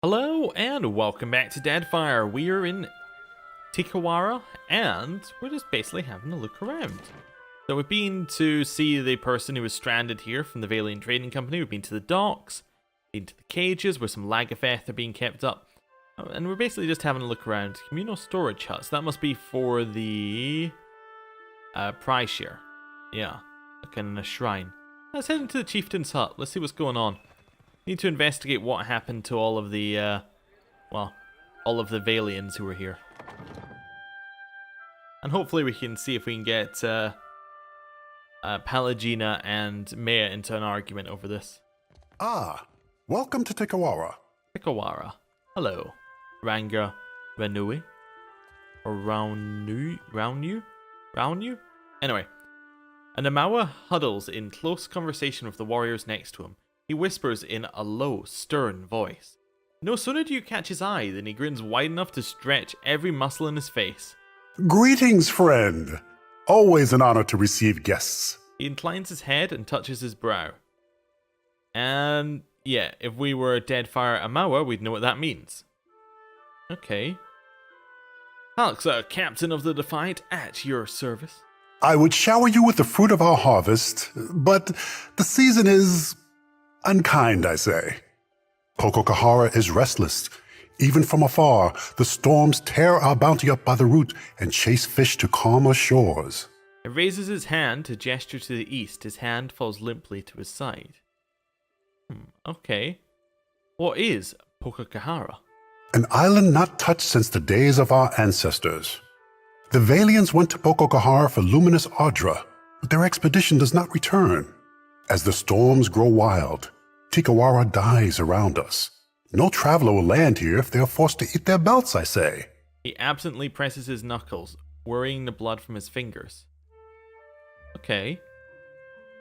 Hello and welcome back to Deadfire. We are in Tikawara and we're just basically having a look around. So we've been to see the person who was stranded here from the Valian Trading Company. We've been to the docks, been to the cages where some Lagafeth are being kept up. And we're basically just having a look around. Communal storage huts. That must be for the prize share. Yeah, like in a shrine. Let's head into the chieftain's hut. Let's see what's going on. Need to investigate what happened to all of the, all of the Valians who were here. And hopefully we can see if we can get Palagina and Maya into an argument over this. Ah, welcome to Tikawara. Tikawara. Hello. Ranga Ranui? Or Raunu? Anyway. An Amawa huddles in close conversation with the warriors next to him. He whispers in a low, stern voice. No sooner do you catch his eye than he grins wide enough to stretch every muscle in his face. Greetings, friend. Always an honor to receive guests. He inclines his head and touches his brow. And yeah, if we were Deadfire Amawa, we'd know what that means. Okay. Alexa, Captain of the Defiant, at your service. I would shower you with the fruit of our harvest, but the season is unkind, I say. Pokokahara is restless. Even from afar, the storms tear our bounty up by the root and chase fish to calmer shores. He raises his hand to gesture to the east. His hand falls limply to his side. Okay. What is Pokokahara? An island not touched since the days of our ancestors. The Valians went to Pokokahara for luminous Ardra, but their expedition does not return. As the storms grow wild, Tikawara dies around us. No traveler will land here if they are forced to eat their belts, I say. He absently presses his knuckles, worrying the blood from his fingers. Okay.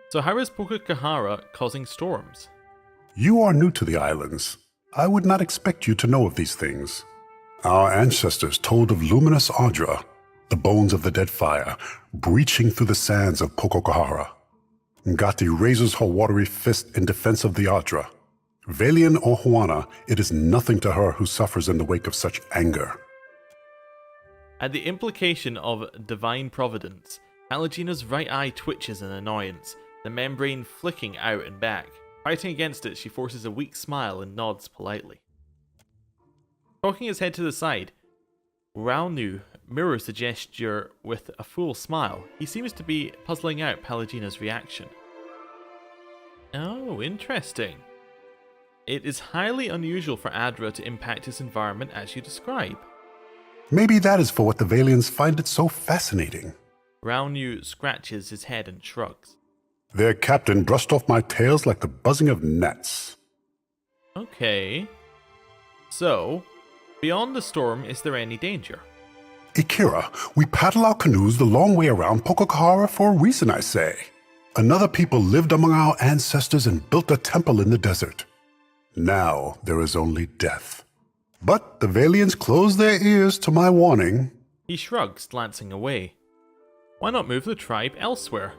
So how is Pokokahara causing storms? You are new to the islands. I would not expect you to know of these things. Our ancestors told of luminous Ardra, the bones of the Deadfire, breaching through the sands of Pokokahara. Ngati raises her watery fist in defense of the Ardra. Valian or Huana, it is nothing to her who suffers in the wake of such anger. At the implication of divine providence, Palagina's right eye twitches in annoyance, the membrane flicking out and back. Fighting against it, she forces a weak smile and nods politely. Cocking his head to the side, Raunu mirrors the gesture with a full smile. He seems to be puzzling out Palagina's reaction. Oh, interesting. It is highly unusual for Adra to impact his environment as you describe. Maybe that is for what the Valians find it so fascinating. Raunu scratches his head and shrugs. Their captain brushed off my tails like the buzzing of gnats. Okay. So, beyond the storm, is there any danger? Ikira, we paddle our canoes the long way around Pokokahara for a reason, I say. Another people lived among our ancestors and built a temple in the desert. Now there is only death. But the Valians close their ears to my warning. He shrugs, glancing away. Why not move the tribe elsewhere?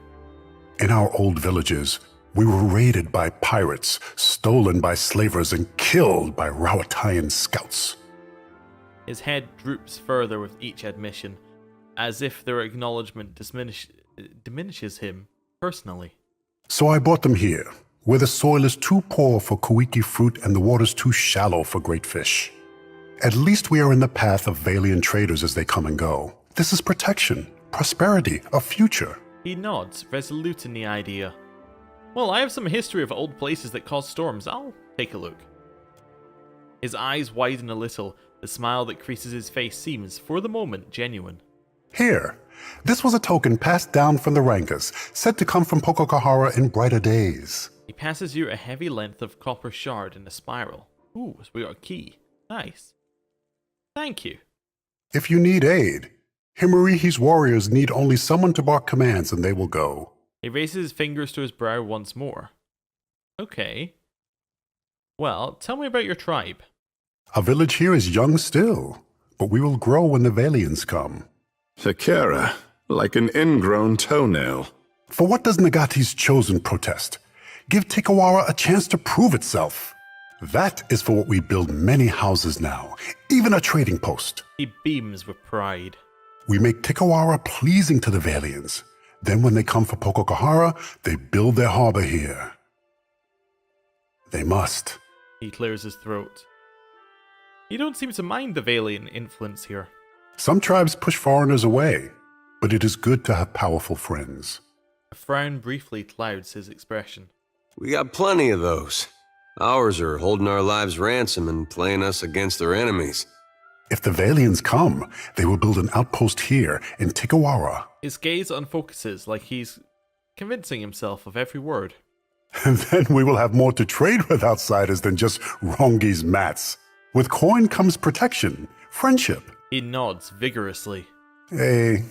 In our old villages, we were raided by pirates, stolen by slavers, and killed by Rawatayan scouts. His head droops further with each admission, as if their acknowledgement diminishes him personally. So I brought them here, where the soil is too poor for kuiki fruit and the waters too shallow for great fish. At least we are in the path of Valian traders as they come and go. This is protection, prosperity, a future. He nods, resolute in the idea. Well, I have some history of old places that cause storms. I'll take a look. His eyes widen a little. The smile that creases his face seems, for the moment, genuine. Here, this was a token passed down from the Rankas, said to come from Pokokahara in brighter days. He passes you a heavy length of copper shard in a spiral. Ooh, so we got a key. Nice. Thank you. If you need aid, Himarihi's warriors need only someone to bark commands and they will go. He raises his fingers to his brow once more. Okay. Well, tell me about your tribe. Our village here is young still, but we will grow when the Valians come. Sakura, like an ingrown toenail. For what does Ngati's chosen protest? Give Tikawara a chance to prove itself. That is for what we build many houses now, even a trading post. He beams with pride. We make Tikawara pleasing to the Valians. Then when they come for Pokokahara, they build their harbor here. They must. He clears his throat. You don't seem to mind the Valian influence here. Some tribes push foreigners away, but it is good to have powerful friends. A frown briefly clouds his expression. We got plenty of those. Ours are holding our lives ransom and playing us against their enemies. If the Valians come, they will build an outpost here in Tikawara. His gaze unfocuses like he's convincing himself of every word. And then we will have more to trade with outsiders than just Rongi's mats. With coin comes protection, friendship. He nods vigorously. A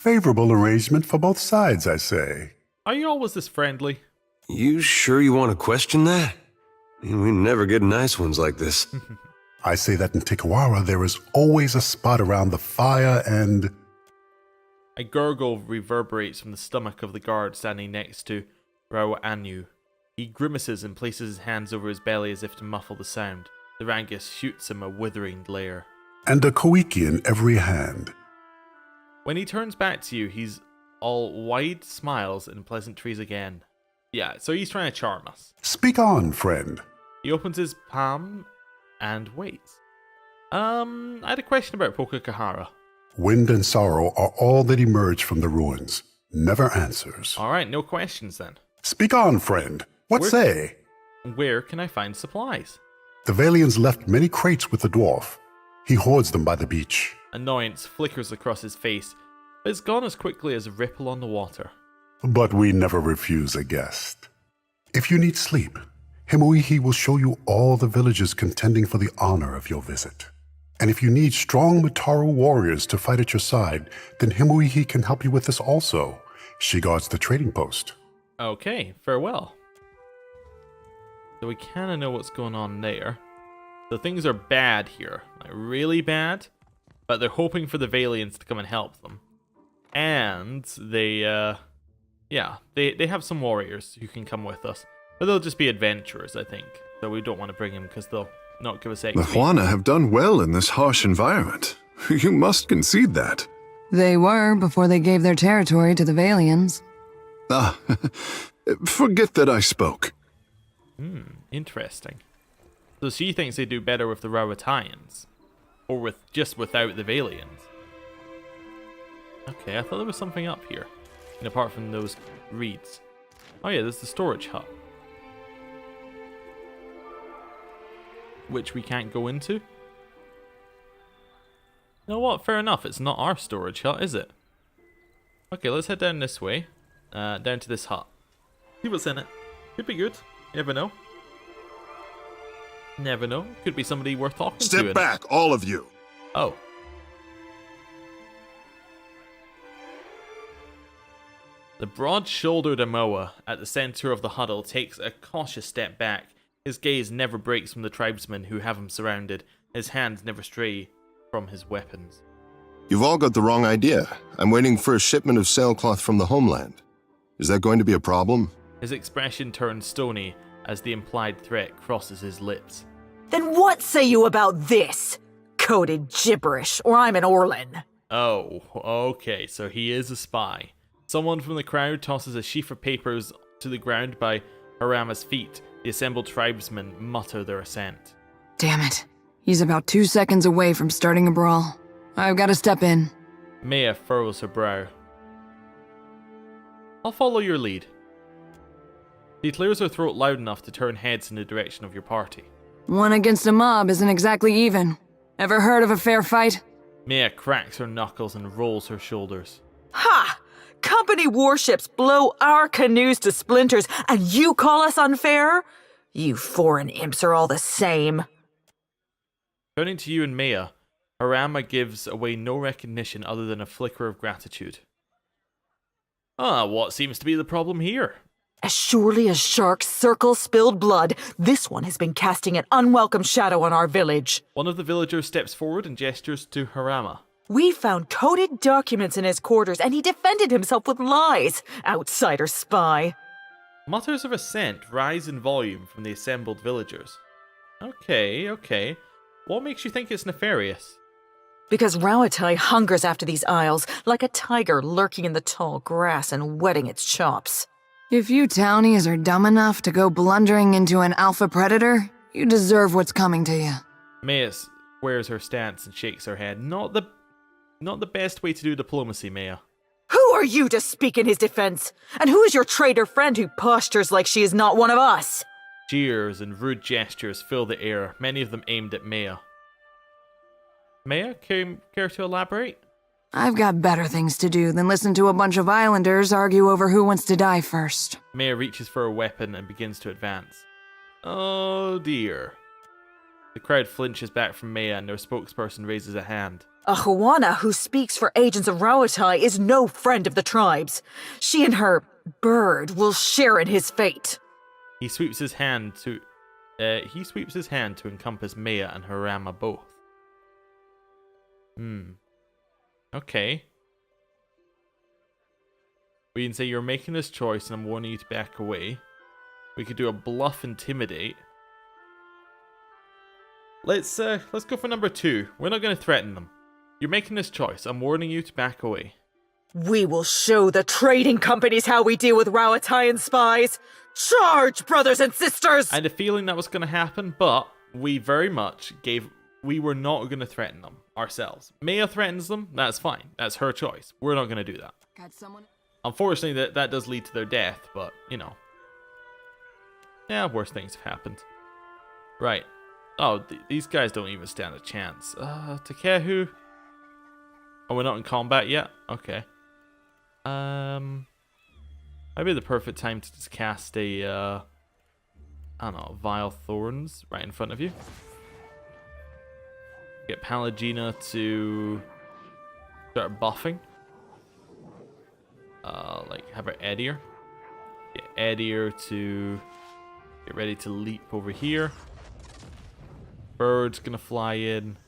favorable arrangement for both sides, I say. Are you always this friendly? You sure you want to question that? We never get nice ones like this. I say that in Tikawara there is always a spot around the fire and... A gurgle reverberates from the stomach of the guard standing next to Anu. He grimaces and places his hands over his belly as if to muffle the sound. The Rangus shoots him a withering glare. And a koiki in every hand. When he turns back to you, he's all wide smiles and pleasantries again. Yeah, so he's trying to charm us. Speak on, friend. He opens his palm and waits. I had a question about Pokokahara. Wind and sorrow are all that emerge from the ruins. Never answers. Alright, no questions then. Speak on, friend. What say? Where can I find supplies? The Valians left many crates with the dwarf. He hoards them by the beach. Annoyance flickers across his face, but it's gone as quickly as a ripple on the water. But we never refuse a guest. If you need sleep, Himuihi will show you all the villages contending for the honor of your visit. And if you need strong Mataru warriors to fight at your side, then Himuihi can help you with this also. She guards the trading post. Okay, farewell. So we kind of know what's going on there. So things are bad here, like really bad, but they're hoping for the Valians to come and help them. And they have some warriors who can come with us. But they'll just be adventurers, I think. So we don't want to bring them because they'll not give us XP. The Huana have done well in this harsh environment. You must concede that. They were before they gave their territory to the Valians. Ah, forget that I spoke. Interesting. So she thinks they do better with the Rawatayans. Or without the Valians. Okay, I thought there was something up here. And apart from those reeds. Oh yeah, there's the storage hut. Which we can't go into. You know what? Fair enough. It's not our storage hut, is it? Okay, let's head down this way. Down to this hut. See what's in it. Could be good. You never know. Never know. Could be somebody worth talking to. Step back, all of you. Oh. The broad-shouldered Amoa at the center of the huddle takes a cautious step back. His gaze never breaks from the tribesmen who have him surrounded. His hands never stray from his weapons. You've all got the wrong idea. I'm waiting for a shipment of sailcloth from the homeland. Is that going to be a problem? His expression turns stony as the implied threat crosses his lips. Then what say you about this? Coded gibberish, or I'm an Orlin. Oh, okay, so he is a spy. Someone from the crowd tosses a sheaf of papers to the ground by Harama's feet. The assembled tribesmen mutter their assent. Damn it. He's about 2 seconds away from starting a brawl. I've got to step in. Maya furrows her brow. I'll follow your lead. She clears her throat loud enough to turn heads in the direction of your party. 1 against a mob isn't exactly even. Ever heard of a fair fight? Maya cracks her knuckles and rolls her shoulders. Ha! Company warships blow our canoes to splinters, and you call us unfair? You foreign imps are all the same. Turning to you and Maya, Harama gives away no recognition other than a flicker of gratitude. What seems to be the problem here? As surely as sharks circle spilled blood, this one has been casting an unwelcome shadow on our village. One of the villagers steps forward and gestures to Harama. We found coded documents in his quarters, and he defended himself with lies. Outsider spy. Mutters of assent rise in volume from the assembled villagers. Okay. What makes you think it's nefarious? Because Rauatai hungers after these isles like a tiger lurking in the tall grass and whetting its chops. If you townies are dumb enough to go blundering into an alpha predator, you deserve what's coming to you. Maya squares her stance and shakes her head. Not the best way to do diplomacy, Maya. Who are you to speak in his defense? And who is your traitor friend who postures like she is not one of us? Jeers and rude gestures fill the air, many of them aimed at Maya. Maya, care to elaborate? I've got better things to do than listen to a bunch of islanders argue over who wants to die first. Maya reaches for a weapon and begins to advance. Oh dear. The crowd flinches back from Maya and their spokesperson raises a hand. A Huana who speaks for agents of Rauatai is no friend of the tribes. She and her bird will share in his fate. He sweeps his hand to encompass Maya and Harama both. Okay. We can say you're making this choice and I'm warning you to back away. We could do a bluff intimidate. Let's go for number 2. We're not going to threaten them. You're making this choice. I'm warning you to back away. We will show the trading companies how we deal with Rauataian spies. Charge, brothers and sisters! I had a feeling that was going to happen, but we very much we were not going to threaten them ourselves. Maya threatens them, that's fine. That's her choice. We're not going to do that. Got someone? Unfortunately, that does lead to their death, but, you know. Yeah, worse things have happened. Right. Oh, these guys don't even stand a chance. Takehu? Oh, we're not in combat yet? Okay. Maybe the perfect time to just cast a, I don't know, Vile Thorns right in front of you. Get Pallegina to start buffing. Like, have her Edier. Get Edier to get ready to leap over here. Bird's gonna fly in.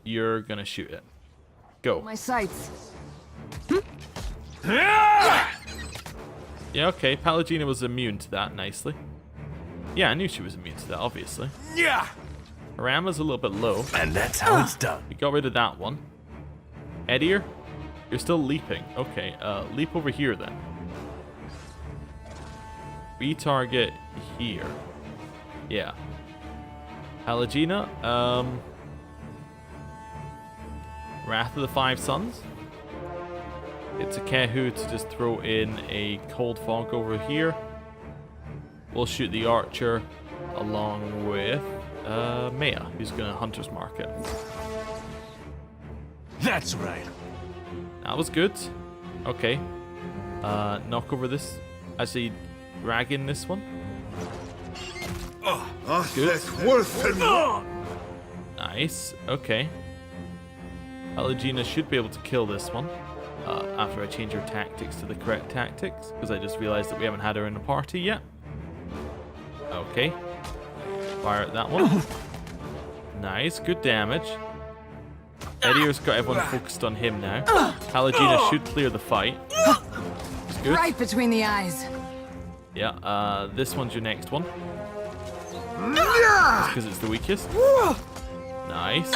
You're gonna shoot it. Go. My sights. Yeah, okay. Pallegina was immune to that nicely. Yeah, I knew she was immune to that, obviously. Yeah. Harama's a little bit low. And that's how it's done. We got rid of that one. Edier, you're still leaping. Okay, leap over here then. Retarget here. Yeah. Pallegina, Wrath of the Five Suns. It's a Kehu to just throw in a cold fog over here. We'll shoot the archer along with Maya, who's gonna Hunter's Mark it. That's right. That was good. Okay. Knock over this. Actually, drag in this one. Good. That's worth it. Nice. Okay. Pallegina should be able to kill this one. After I change her tactics to the correct tactics, because I just realized that we haven't had her in the party yet. Okay. Fire at that one. Nice. Good damage. Edier's got everyone focused on him now. Pallegina should clear the fight. It's good. Right between the eyes. Yeah, this one's your next one. Because it's the weakest. Nice.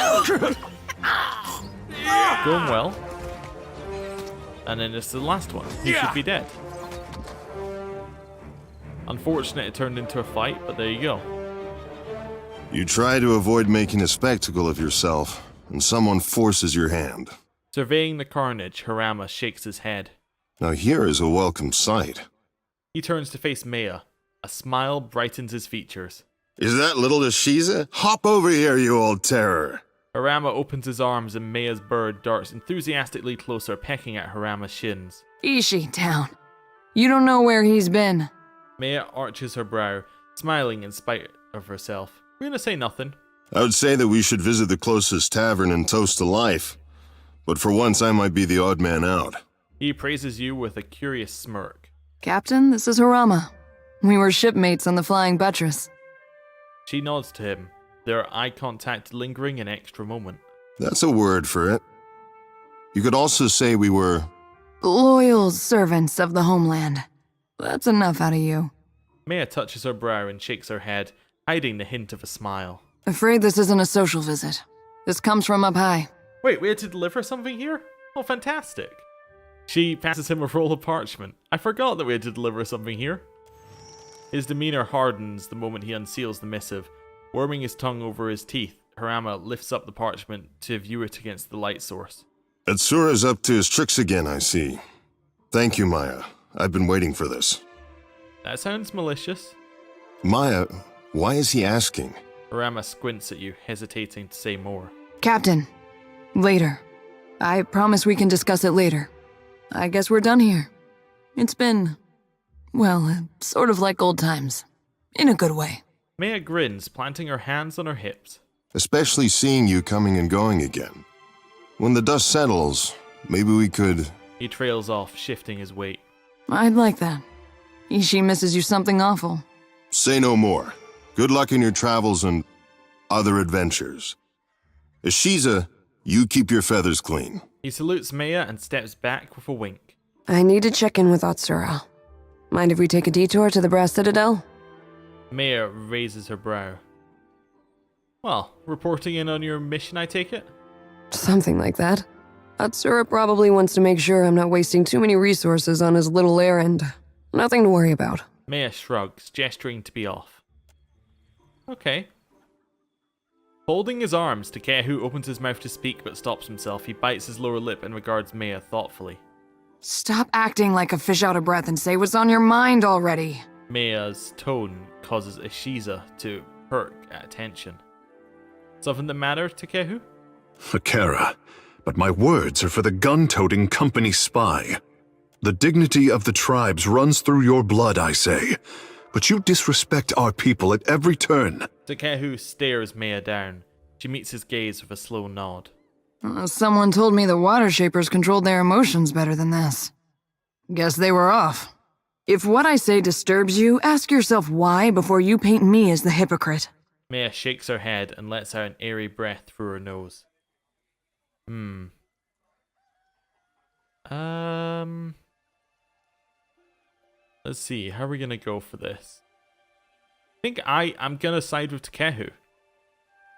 Going well. And then it's the last one. He should be dead. Unfortunate it turned into a fight, but there you go. You try to avoid making a spectacle of yourself, and someone forces your hand. Surveying the carnage, Harama shakes his head. Now here is a welcome sight. He turns to face Maya. A smile brightens his features. Is that little Ashiza? Hop over here, you old terror. Harama opens his arms and Maya's bird darts enthusiastically closer, pecking at Harama's shins. Ishi town. You don't know where he's been. Maya arches her brow, smiling in spite of herself. We're gonna say nothing. I would say that we should visit the closest tavern and toast to life, but for once I might be the odd man out. He praises you with a curious smirk. Captain, this is Harama. We were shipmates on the Flying Buttress. She nods to him, their eye contact lingering an extra moment. That's a word for it. You could also say we were... loyal servants of the homeland. That's enough out of you. Maya touches her brow and shakes her head, hiding the hint of a smile. Afraid this isn't a social visit. This comes from up high. Wait, we had to deliver something here? Oh, fantastic. She passes him a roll of parchment. I forgot that we had to deliver something here. His demeanor hardens the moment he unseals the missive. Worming his tongue over his teeth, Harama lifts up the parchment to view it against the light source. Atsura's up to his tricks again, I see. Thank you, Maya. I've been waiting for this. That sounds malicious. Maya, why is he asking? Harama squints at you, hesitating to say more. Captain, later. I promise we can discuss it later. I guess we're done here. It's been, well, sort of like old times. In a good way. Maya grins, planting her hands on her hips. Especially seeing you coming and going again. When the dust settles, maybe we could... He trails off, shifting his weight. I'd like that. Ishii misses you something awful. Say no more. Good luck in your travels and other adventures. Ishiza, you keep your feathers clean. He salutes Maya and steps back with a wink. I need to check in with Atsura. Mind if we take a detour to the Brass Citadel? Maya raises her brow. Well, reporting in on your mission, I take it? Something like that. Atsura probably wants to make sure I'm not wasting too many resources on his little errand. Nothing to worry about. Maya shrugs, gesturing to be off. Okay. Holding his arms, Takehu opens his mouth to speak but stops himself. He bites his lower lip and regards Maya thoughtfully. Stop acting like a fish out of breath and say what's on your mind already. Maya's tone causes Ishiza to perk at attention. Something the matter, Takehu? Akira, but my words are for the gun-toting company spy. The dignity of the tribes runs through your blood, I say. But you disrespect our people at every turn. Takehu stares Maya down. She meets his gaze with a slow nod. Someone told me the water shapers controlled their emotions better than this. Guess they were off. If what I say disturbs you, ask yourself why before you paint me as the hypocrite. Maya shakes her head and lets out an airy breath through her nose. Let's see, how are we gonna go for this? I think I'm gonna side with Takehu.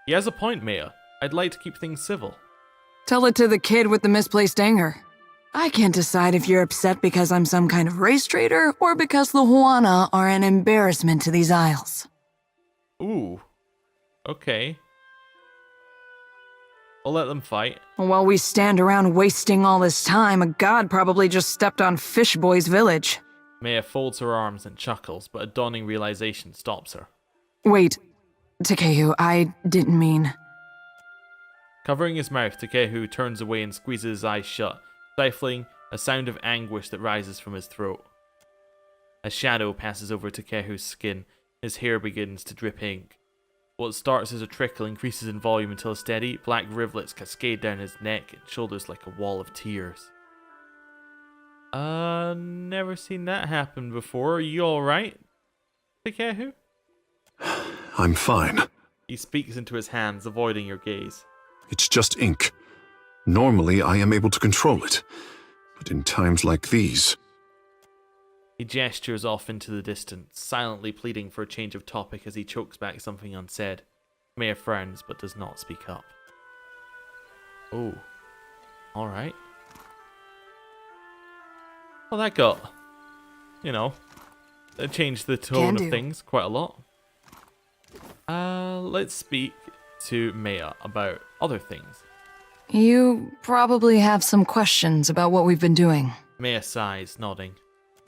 He has a point, Maya. I'd like to keep things civil. Tell it to the kid with the misplaced anger. I can't decide if you're upset because I'm some kind of race traitor or because the Huana are an embarrassment to these isles. Ooh. Okay. I'll let them fight. While we stand around wasting all this time, a god probably just stepped on Fishboy's village. Maya folds her arms and chuckles, but a dawning realization stops her. Wait, Takehu, I didn't mean... Covering his mouth, Takehu turns away and squeezes his eyes shut, stifling a sound of anguish that rises from his throat. A shadow passes over Takehu's skin. His hair begins to drip ink. What starts as a trickle increases in volume until steady, black rivulets cascade down his neck and shoulders like a wall of tears. Never seen that happen before. Are you alright, Takehu? I'm fine. He speaks into his hands, avoiding your gaze. It's just ink. Normally, I am able to control it. But in times like these... He gestures off into the distance, silently pleading for a change of topic as he chokes back something unsaid. Maya frowns, but does not speak up. Oh. Alright. Well, that got... that changed the tone of things quite a lot. Let's speak to Maya about other things. You probably have some questions about what we've been doing. Maya sighs, nodding.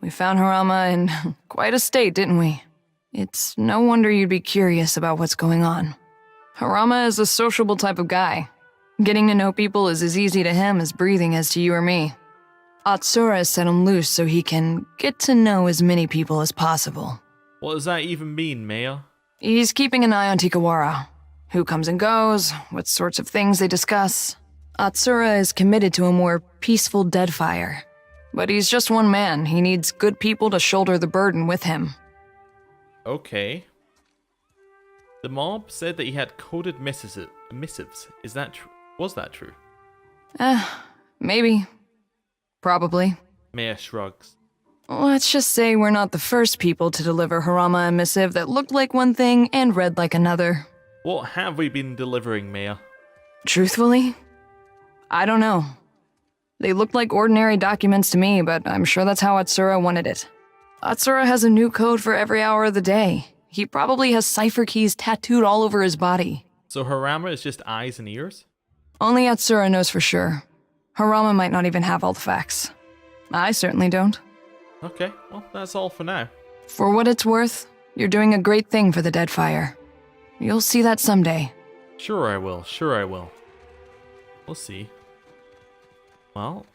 We found Harama in quite a state, didn't we? It's no wonder you'd be curious about what's going on. Harama is a sociable type of guy. Getting to know people is as easy to him as breathing is to you or me. Atsura set him loose so he can get to know as many people as possible. What does that even mean, Maya? He's keeping an eye on Tikawara. Who comes and goes, what sorts of things they discuss. Atsura is committed to a more peaceful Deadfire. But he's just one man. He needs good people to shoulder the burden with him. Okay. The mob said that he had coded missives. Is that true? Was that true? Maybe. Probably. Maya shrugs. Let's just say we're not the first people to deliver Harama a missive that looked like one thing and read like another. What have we been delivering, Maya? Truthfully, I don't know. They looked like ordinary documents to me, but I'm sure that's how Atsura wanted it. Atsura has a new code for every hour of the day. He probably has cipher keys tattooed all over his body. So Harama is just eyes and ears? Only Atsura knows for sure. Harama might not even have all the facts. I certainly don't. Okay, well, that's all for now. For what it's worth, you're doing a great thing for the Deadfire. You'll see that someday. Sure I will, sure I will. We'll see. Well,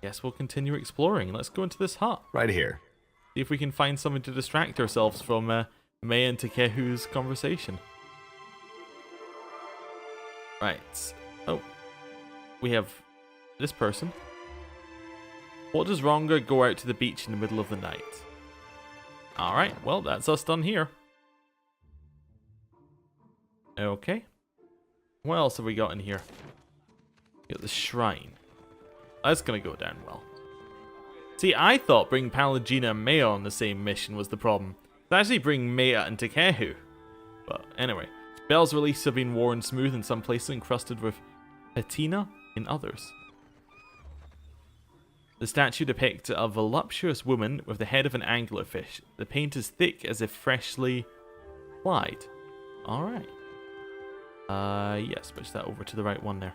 guess we'll continue exploring. Let's go into this hut. Right here. See if we can find something to distract ourselves from Mei and Takehu's conversation. Right. Oh. We have this person. What does Ronga go out to the beach in the middle of the night? Alright, well, that's us done here. Okay. What else have we got in here? We got the shrine. That's gonna go down well. See, I thought bringing Pallegina and Maya on the same mission was the problem. It's actually bring Maya and Takehu. But anyway, bells released have been worn smooth in some places, encrusted with patina in others. The statue depicts a voluptuous woman with the head of an anglerfish. The paint is thick as if freshly applied. Alright. Yes, switch that over to the right one there.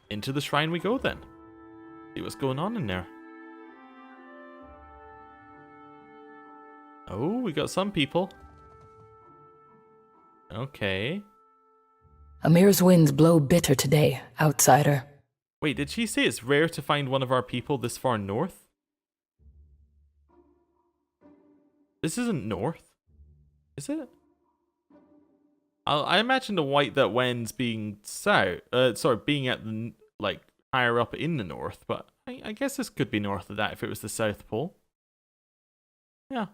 Into the shrine we go then. See what's going on in there. Oh, we got some people. Okay. Amir's winds blow bitter today, outsider. Wait, did she say it's rare to find one of our people this far north? This isn't north, is it? I imagine the white that wins being south. Being at the like higher up in the north, but I guess this could be north of that if it was the South Pole. Yeah,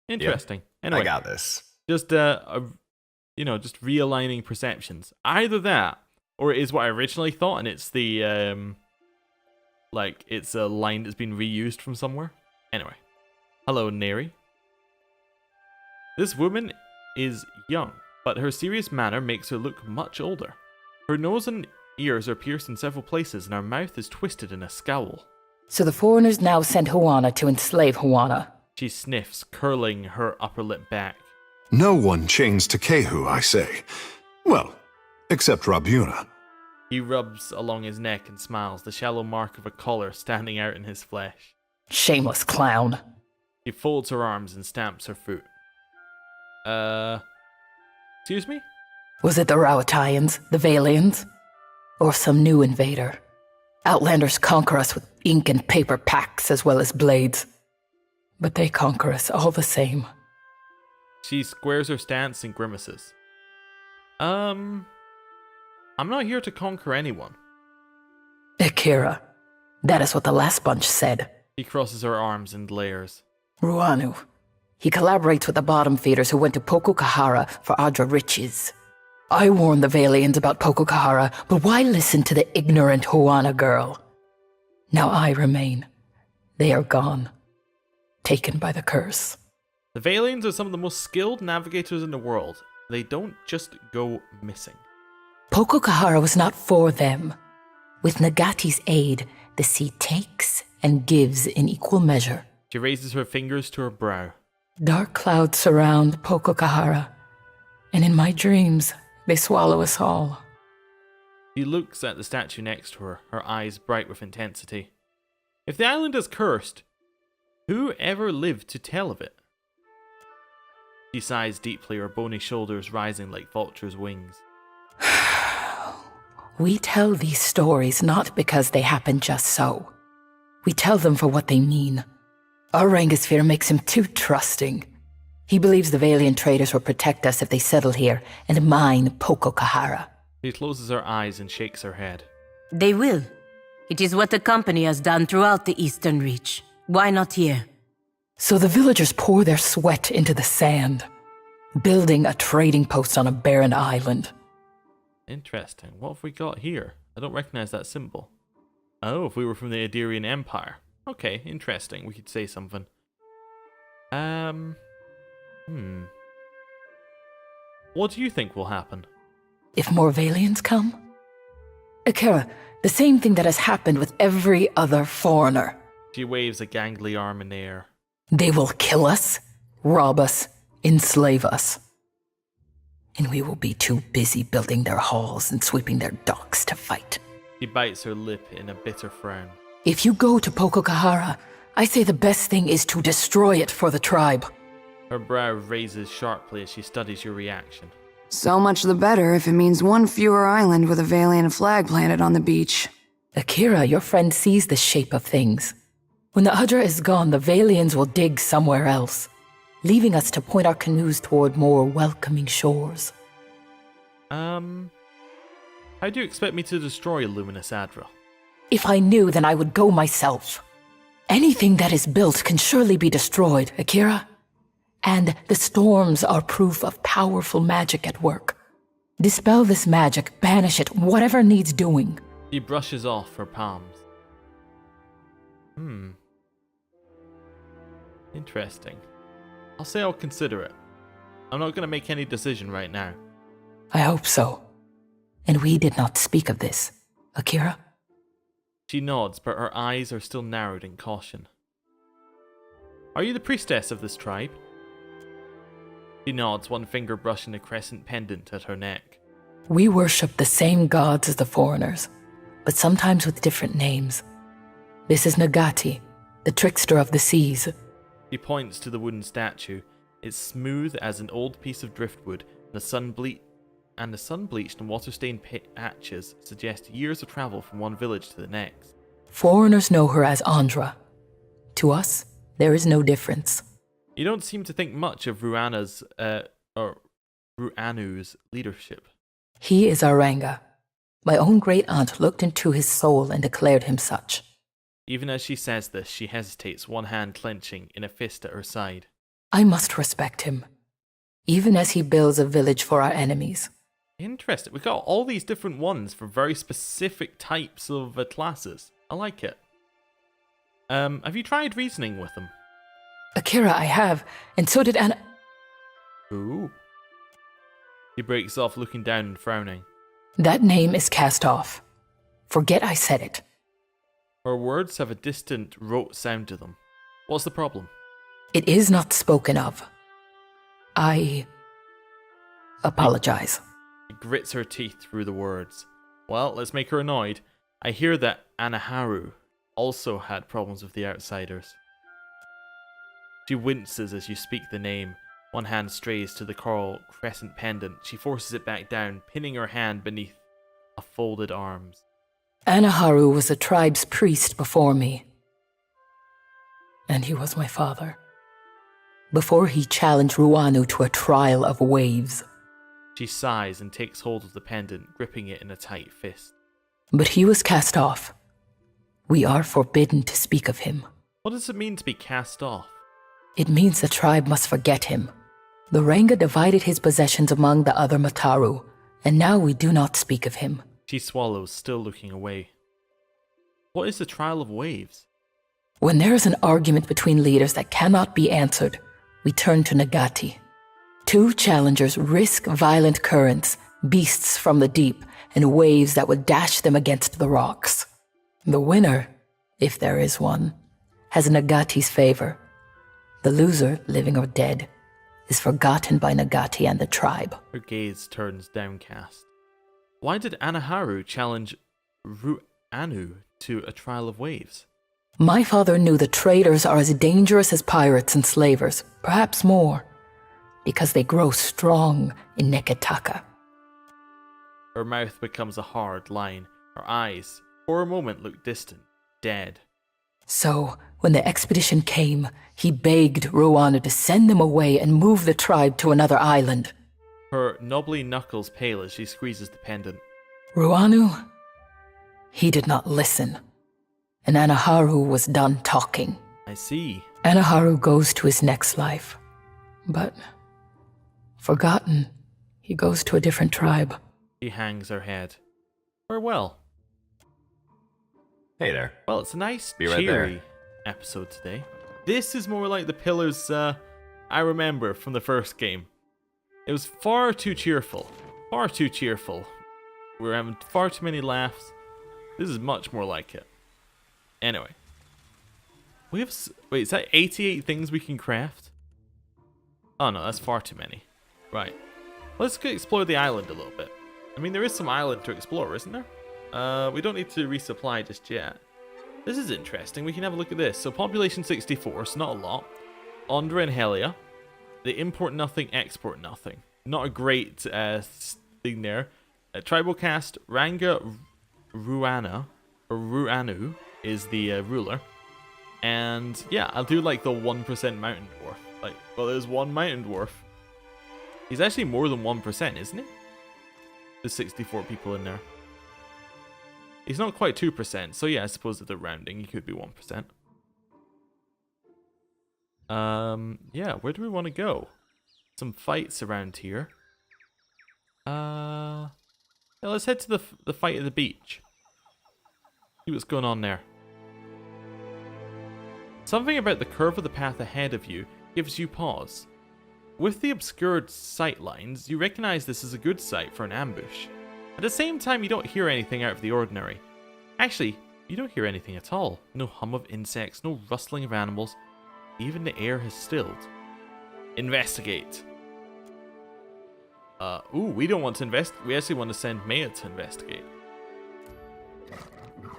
interesting. Yeah, anyway, I got this. Just just realigning perceptions. Either that, or it is what I originally thought, and it's the it's a line that's been reused from somewhere. Anyway, hello, Neri. This woman is young, but her serious manner makes her look much older. Her nose and ears are pierced in several places, and her mouth is twisted in a scowl. So the foreigners now send Huana to enslave Huana. She sniffs, curling her upper lip back. No one chains Takehu, I say. Well, except Rabuna. He rubs along his neck and smiles, the shallow mark of a collar standing out in his flesh. Shameless clown. She folds her arms and stamps her foot. Excuse me? Was it the Rauataians, the Valians, or some new invader? Outlanders conquer us with ink and paper packs as well as blades. But they conquer us all the same. She squares her stance and grimaces. I'm not here to conquer anyone. Akira. That is what the last bunch said. She crosses her arms and glares. Ruanu. He collaborates with the bottom feeders who went to Pokokahara for Adra riches. I warned the Valians about Pokokahara, but why listen to the ignorant Huana girl? Now I remain. They are gone. Taken by the curse. The Valians are some of the most skilled navigators in the world. They don't just go missing. Pokokahara was not for them. With Ngati's aid, the sea takes and gives in equal measure. She raises her fingers to her brow. Dark clouds surround Pokokahara, and in my dreams, they swallow us all. She looks at the statue next to her, her eyes bright with intensity. If the island is cursed, who ever lived to tell of it? She sighs deeply, her bony shoulders rising like vultures' wings. We tell these stories not because they happen just so. We tell them for what they mean. Our Rangosphere makes him too trusting. He believes the Valiant traders will protect us if they settle here and mine Pokokahara. She closes her eyes and shakes her head. They will. It is what the company has done throughout the Eastern Reach. Why not here? So the villagers pour their sweat into the sand, building a trading post on a barren island. Interesting. What have we got here? I don't recognize that symbol. Oh, if we were from the Adirian Empire. Okay, interesting. We could say something. What do you think will happen? If more Valians come? Akira, the same thing that has happened with every other foreigner. She waves a gangly arm in the air. They will kill us, rob us, enslave us. And we will be too busy building their halls and sweeping their docks to fight. She bites her lip in a bitter frown. If you go to Pokokahara, I say the best thing is to destroy it for the tribe. Her brow raises sharply as she studies your reaction. So much the better if it means one fewer island with a Valiant flag planted on the beach. Akira, your friend sees the shape of things. When the Hydra is gone, the Valians will dig somewhere else, leaving us to point our canoes toward more welcoming shores. How do you expect me to destroy Luminous Adra? If I knew, then I would go myself. Anything that is built can surely be destroyed, Akira. And the storms are proof of powerful magic at work. Dispel this magic, banish it, whatever needs doing. She brushes off her palms. Interesting. I'll say I'll consider it. I'm not going to make any decision right now. I hope so. And we did not speak of this, Akira? She nods, but her eyes are still narrowed in caution. Are you the priestess of this tribe? She nods, one finger brushing a crescent pendant at her neck. We worship the same gods as the foreigners, but sometimes with different names. This is Ngati, the trickster of the seas. She points to the wooden statue. It's smooth as an old piece of driftwood, and the sun-bleached and water-stained patches suggest years of travel from one village to the next. Foreigners know her as Andra. To us, there is no difference. You don't seem to think much of Ruanu's leadership. He is Aranga. My own great-aunt looked into his soul and declared him such. Even as she says this, she hesitates, one hand clenching in a fist at her side. I must respect him, even as he builds a village for our enemies. Interesting. We've got all these different ones for very specific types of classes. I like it. Have you tried reasoning with them? Akira, I have, and so did Anna. Ooh. He breaks off, looking down and frowning. That name is cast off. Forget I said it. Her words have a distant, rote sound to them. What's the problem? It is not spoken of. I apologize. She grits her teeth through the words. Well, let's make her annoyed. I hear that Anaharu also had problems with the outsiders. She winces as you speak the name. One hand strays to the coral crescent pendant. She forces it back down, pinning her hand beneath a folded arms. Anaharu was the tribe's priest before me. And he was my father. Before he challenged Ruanu to a trial of waves. She sighs and takes hold of the pendant, gripping it in a tight fist. But he was cast off. We are forbidden to speak of him. What does it mean to be cast off? It means the tribe must forget him. The Ranga divided his possessions among the other Mataru, and now we do not speak of him. She swallows, still looking away. What is the trial of waves? When there is an argument between leaders that cannot be answered, we turn to Ngati. Two challengers risk violent currents, beasts from the deep, and waves that would dash them against the rocks. The winner, if there is one, has Ngati's favor. The loser, living or dead, is forgotten by Ngati and the tribe. Her gaze turns downcast. Why did Anaharu challenge Ruanu to a trial of waves? My father knew the traders are as dangerous as pirates and slavers, perhaps more, because they grow strong in Neketaka. Her mouth becomes a hard line. Her eyes, for a moment, look distant, dead. So, when the expedition came, he begged Ruanu to send them away and move the tribe to another island. Her knobbly knuckles pale as she squeezes the pendant. Ruanu, he did not listen, and Anaharu was done talking. I see. Anaharu goes to his next life, but, forgotten, he goes to a different tribe. She hangs her head. Farewell. Hey there. Well, it's a nice, Be right there. cheery episode today. This is more like the pillars I remember from the first game. It was far too cheerful. Far too cheerful. We were having far too many laughs. This is much more like it. Anyway. We have... Wait, is that 88 things we can craft? Oh no, that's far too many. Right. Let's go explore the island a little bit. I mean, there is some island to explore, isn't there? We don't need to resupply just yet. This is interesting. We can have a look at this. So population 64, so not a lot. Ondra and Helia. They import nothing, export nothing. Not a great thing there. Tribal caste, Ranga Ruana, or Ruanu, is the ruler. And yeah, I do like the 1% mountain dwarf. Like, well, there's one mountain dwarf. He's actually more than 1%, isn't he? There's 64 people in there. He's not quite 2%, so yeah, I suppose that they're rounding. He could be 1%. Yeah, where do we want to go? Some fights around here. Yeah, let's head to the fight at the beach. See what's going on there. Something about the curve of the path ahead of you gives you pause. With the obscured sight lines, you recognize this as a good site for an ambush. At the same time, you don't hear anything out of the ordinary. Actually, you don't hear anything at all. No hum of insects, no rustling of animals. Even the air has stilled. Investigate. Ooh, we don't want to we actually want to send Maya to investigate.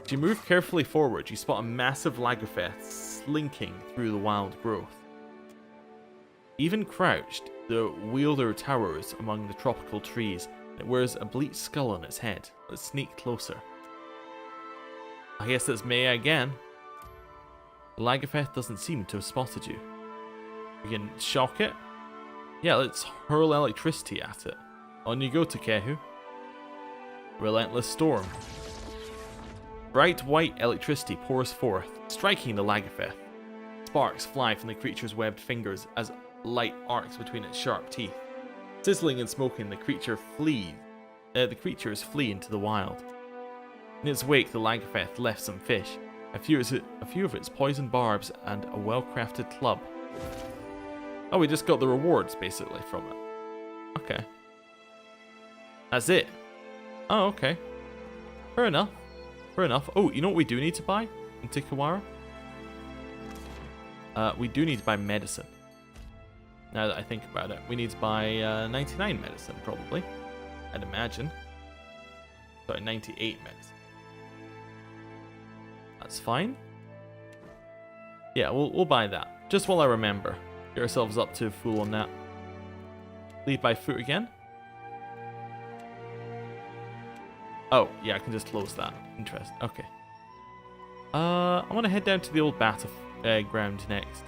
As you move carefully forward, you spot a massive Lagerfeth slinking through the wild growth. Even crouched, the wielder towers among the tropical trees. It wears a bleached skull on its head. Let's sneak closer. I guess that's Maya again. The Lagerfeth doesn't seem to have spotted you. We can shock it. Yeah, let's hurl electricity at it. On you go, Takehu. Relentless storm. Bright white electricity pours forth, striking the Lagerfeth. Sparks fly from the creature's webbed fingers as light arcs between its sharp teeth. Sizzling and smoking, the creature is flee into the wild. In its wake, the Lagerfeth left some fish, a few of its poisoned barbs, and a well-crafted club. Oh, we just got the rewards, basically, from it. Okay. That's it. Oh, okay. Fair enough. Fair enough. Oh, you know what we do need to buy in Tikawara? We do need to buy medicine. Now that I think about it. We need to buy 99 medicine, probably. I'd imagine. Sorry, 98 medicine. That's fine. Yeah, we'll buy that. Just while I remember. Get ourselves up to full on that. Lead by foot again. Oh, yeah, I can just close that. Interesting. Okay. I want to head down to the old battleground next.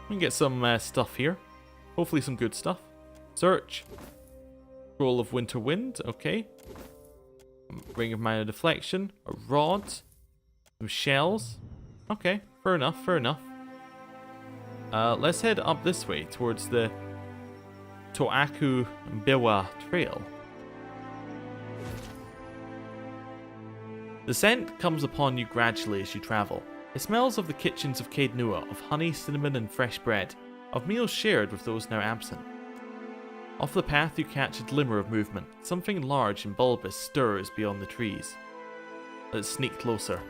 We can get some stuff here. Hopefully some good stuff. Search. Scroll of Winter Wind. Okay. Ring of Minor Deflection. A rod. Some shells. Okay. Fair enough. Fair enough. Let's head up this way towards the Toaku Biwa Trail. The scent comes upon you gradually as you travel. It smells of the kitchens of Caed Nua, of honey, cinnamon and fresh bread, of meals shared with those now absent. Off the path you catch a glimmer of movement. Something large and bulbous stirs beyond the trees. Let's sneak closer.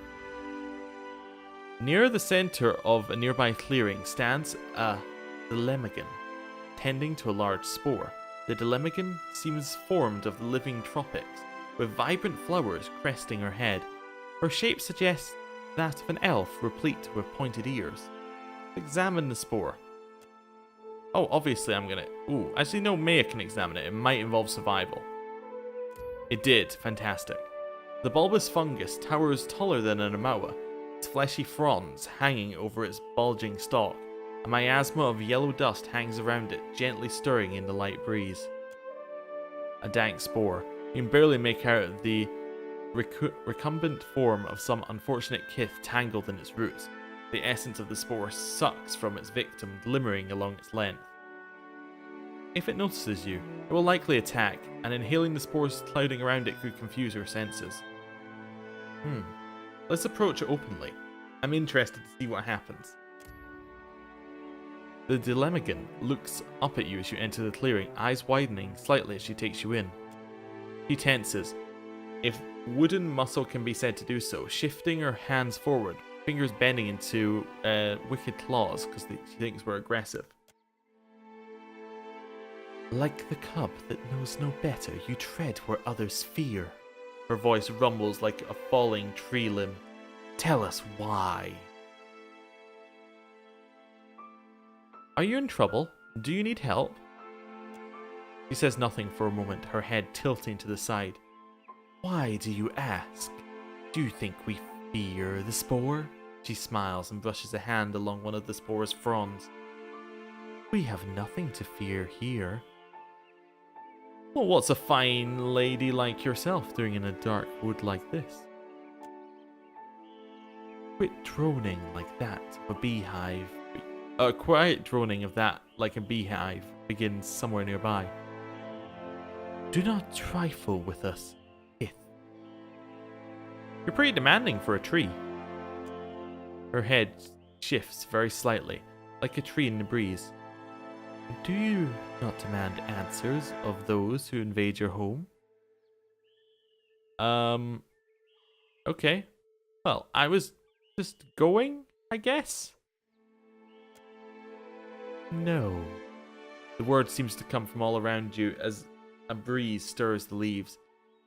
Near the center of a nearby clearing stands a dlemkan, tending to a large spore. The dlemkan seems formed of the living tropics, with vibrant flowers cresting her head. Her shape suggests that of an elf replete with pointed ears. Examine the spore. Oh, obviously I'm gonna... Ooh, actually no, Maya can examine it. It might involve survival. It did. Fantastic. The bulbous fungus towers taller than an amawa, its fleshy fronds hanging over its bulging stalk. A miasma of yellow dust hangs around it, gently stirring in the light breeze. A dank spore. You can barely make out the recumbent form of some unfortunate kith tangled in its roots. The essence of the spore sucks from its victim, glimmering along its length. If it notices you, it will likely attack, and inhaling the spores clouding around it could confuse your senses. Let's approach it openly. I'm interested to see what happens. The dlemkan looks up at you as you enter the clearing, eyes widening slightly as she takes you in. She tenses. If wooden muscle can be said to do so, shifting her hands forward, fingers bending into wicked claws because she thinks we're aggressive. Like the cub that knows no better, you tread where others fear. Her voice rumbles like a falling tree limb. Tell us why. Are you in trouble? Do you need help? She says nothing for a moment, her head tilting to the side. Why do you ask? Do you think we fear the spore? She smiles and brushes a hand along one of the spore's fronds. We have nothing to fear here. Well, what's a fine lady like yourself doing in a dark wood like this? Quit droning like that, a beehive. A quiet droning of that, like a beehive, begins somewhere nearby. Do not trifle with us, Ith. You're pretty demanding for a tree. Her head shifts very slightly, like a tree in the breeze. Do you not demand answers of those who invade your home? Okay. Well, I was just going, I guess? No. The word seems to come from all around you as a breeze stirs the leaves.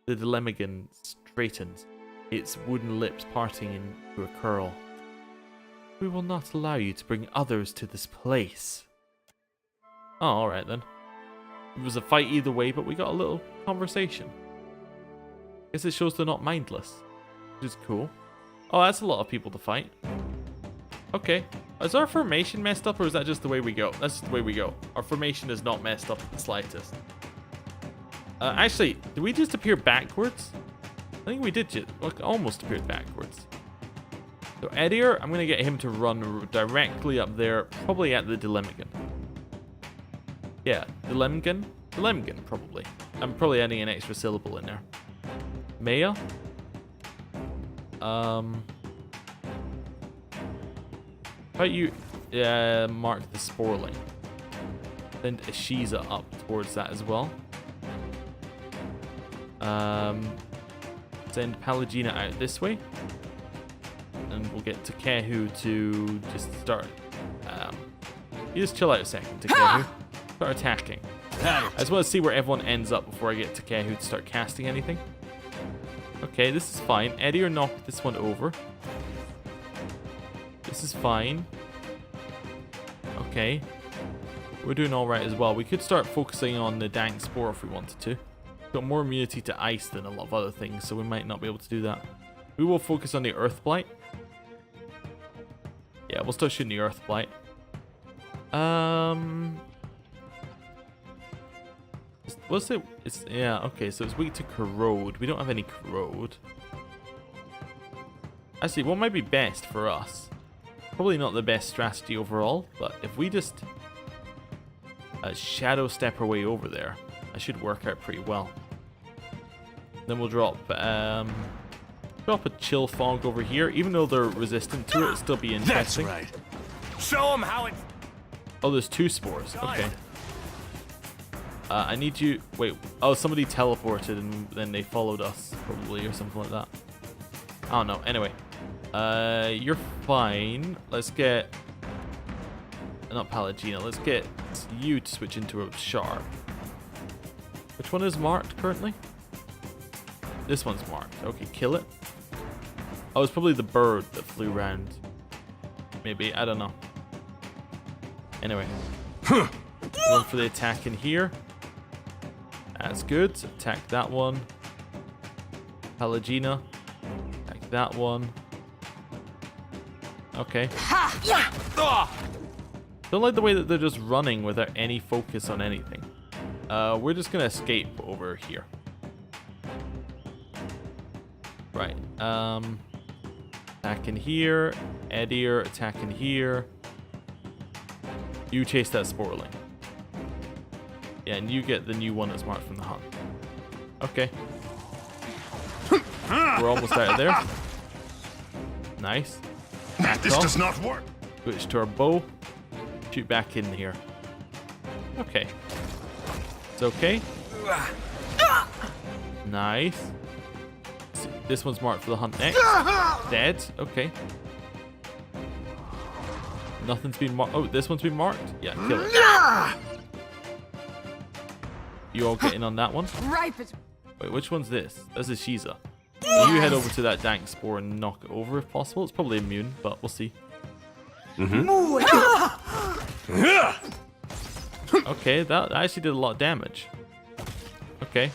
The dlemkan straightens, its wooden lips parting into a curl. We will not allow you to bring others to this place. Oh, alright then. It was a fight either way, but we got a little conversation. Guess it shows they're not mindless, which is cool. Oh, that's a lot of people to fight. Okay. Is our formation messed up, or is that just the way we go? That's just the way we go. Our formation is not messed up in the slightest. Actually, did we just appear backwards? I think we did just, like, almost appeared backwards. So Edier, I'm going to get him to run directly up there, probably at the dlemkan. Yeah, dlemkan? Dlemkan, probably. I'm probably adding an extra syllable in there. Maya? How about you mark the sporling? Send Ashiza up towards that as well. Send Palagina out this way. And we'll get Takehu to just start. You just chill out a second, Takehu. Start attacking. I just want to see where everyone ends up before I get Takehu to start casting anything. Okay, this is fine. Eddie or knock this one over. This is fine. Okay. We're doing alright as well. We could start focusing on the dank spore if we wanted to. Got more immunity to ice than a lot of other things, so we might not be able to do that. We will focus on the earth blight. Yeah, we'll start shooting the earth blight. What's it? It's, yeah, okay, so it's weak to corrode. We don't have any corrode. Actually, what might be best for us? Probably not the best strategy overall, but if we just shadow step our way over there, that should work out pretty well. Then we'll drop a chill fog over here. Even though they're resistant to it, it'll still be interesting. That's right. Show them how it's... Oh, there's two spores. Okay. I need you... Wait. Oh, somebody teleported and then they followed us, probably, or something like that. I don't know. Anyway. You're fine. Let's get... Not Palagina. Let's get you to switch into a sharp. Which one is marked currently? This one's marked. Okay, kill it. Oh, it's probably the bird that flew around. Maybe. I don't know. Anyway. Going for the attack in here. That's good. Attack that one. Palagina. Attack that one. Okay. Don't like the way that they're just running without any focus on anything. We're just gonna escape over here. Right. Attack in here. Edier, attack in here. You chase that sporling. Yeah, and you get the new one that's marked from the hunt. Okay. We're almost out of there. Nice. Back This off. does not work. Switch to our bow. Shoot back in here. Okay. It's okay. Nice. This one's marked for the hunt next. Dead. Okay. Nothing's been marked. Oh, this one's been marked? Yeah, kill it. You all get in on that one? Wait, which one's this? This is Shiza. You head over to that dank spore and knock it over if possible. It's probably immune, but we'll see. Okay, that actually did a lot of damage. Okay.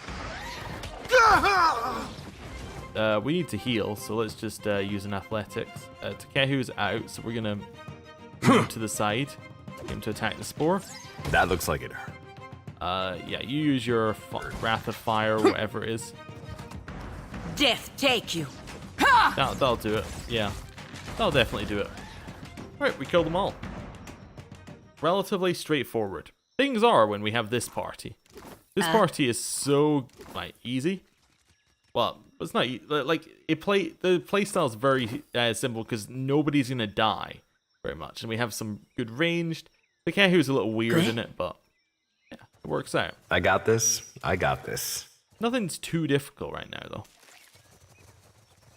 We need to heal, so let's just use an athletics. Takehu's out, so we're gonna move to the side. Get him to attack the spore. That looks like it hurt. Yeah, you use your Wrath of Fire, whatever it is. Death take you. That'll do it. Yeah, that'll definitely do it. Right, we killed them all. Relatively straightforward. Things are when we have this party. This party is so like easy. Well, it's not like the playstyle is very simple because nobody's gonna die very much, and we have some good ranged. The Kehu's a little weird in it, but yeah, it works out. I got this. I got this. Nothing's too difficult right now, though.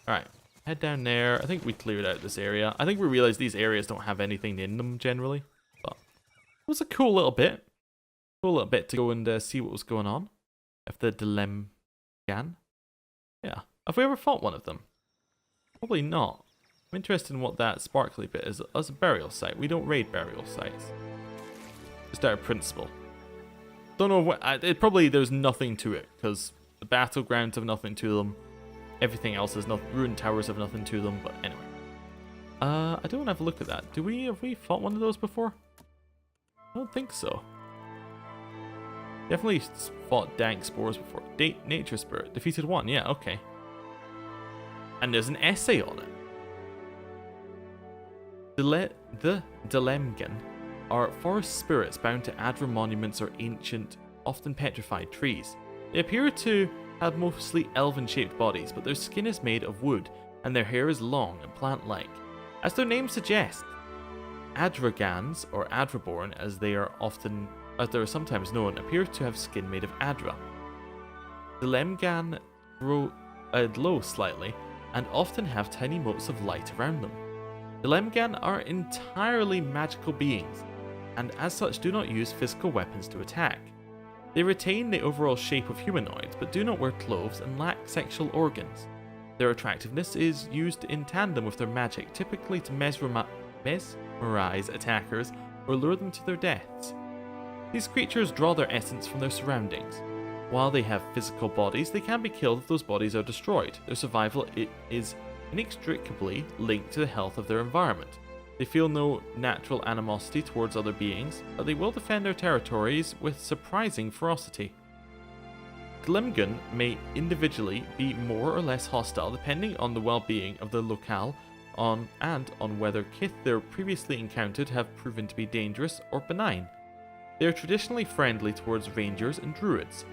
All right, head down there. I think we cleared out this area. I think we realized these areas don't have anything in them generally, but it was a cool little bit. Cool little bit to go and see what was going on. If the dlemkan. Yeah. Have we ever fought one of them? Probably not. I'm interested in what that sparkly bit is as a burial site. We don't raid burial sites. Just out of principle. Don't know what. There's nothing to it because the battlegrounds have nothing to them. Everything else has nothing. Ruined towers have nothing to them. But anyway, I don't want to have a look at that. Have we fought one of those before? I don't think so. Definitely fought dank spores before. Nature Spirit. Defeated one. Yeah, okay. And there's an essay on it. The dlemkan are forest spirits bound to Adra monuments or ancient, often petrified trees. They appear to have mostly elven-shaped bodies, but their skin is made of wood, and their hair is long and plant-like. As their name suggests, Adragans, or Adraborn, as they are sometimes known, appear to have skin made of Adra. The dlemkan glow slightly, and often have tiny motes of light around them. The dlemkan are entirely magical beings, and as such do not use physical weapons to attack. They retain the overall shape of humanoids, but do not wear clothes and lack sexual organs. Their attractiveness is used in tandem with their magic, typically to mesmerize attackers or lure them to their deaths. These creatures draw their essence from their surroundings. While they have physical bodies, they can be killed if those bodies are destroyed. Their survival is inextricably linked to the health of their environment. They feel no natural animosity towards other beings, but they will defend their territories with surprising ferocity. Dlemkan may individually be more or less hostile depending on the well-being of the locale and on whether kith they're previously encountered have proven to be dangerous or benign. They are traditionally friendly towards rangers and druids.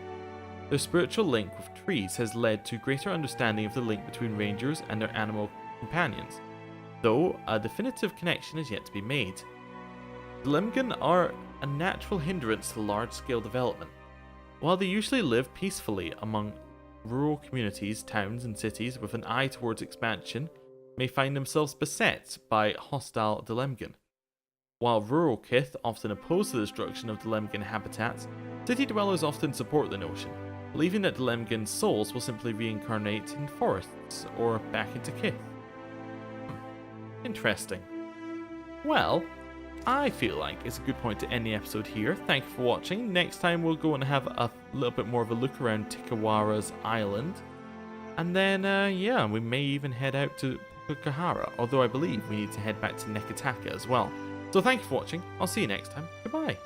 Their spiritual link with trees has led to greater understanding of the link between rangers and their animal companions, though a definitive connection is yet to be made. Dlemkan are a natural hindrance to large-scale development. While they usually live peacefully among rural communities, towns and cities with an eye towards expansion, may find themselves beset by hostile dlemkan. While rural kith often oppose the destruction of dlemkan habitats, city dwellers often support the notion, believing that dlemkan's souls will simply reincarnate in forests or back into kith. Interesting. Well, I feel like it's a good point to end the episode here. Thank you for watching. Next time we'll go and have a little bit more of a look around Tikawara's island. And then, yeah, we may even head out to Kahara, although I believe we need to head back to Nekataka as well. So thank you for watching. I'll see you next time. Goodbye.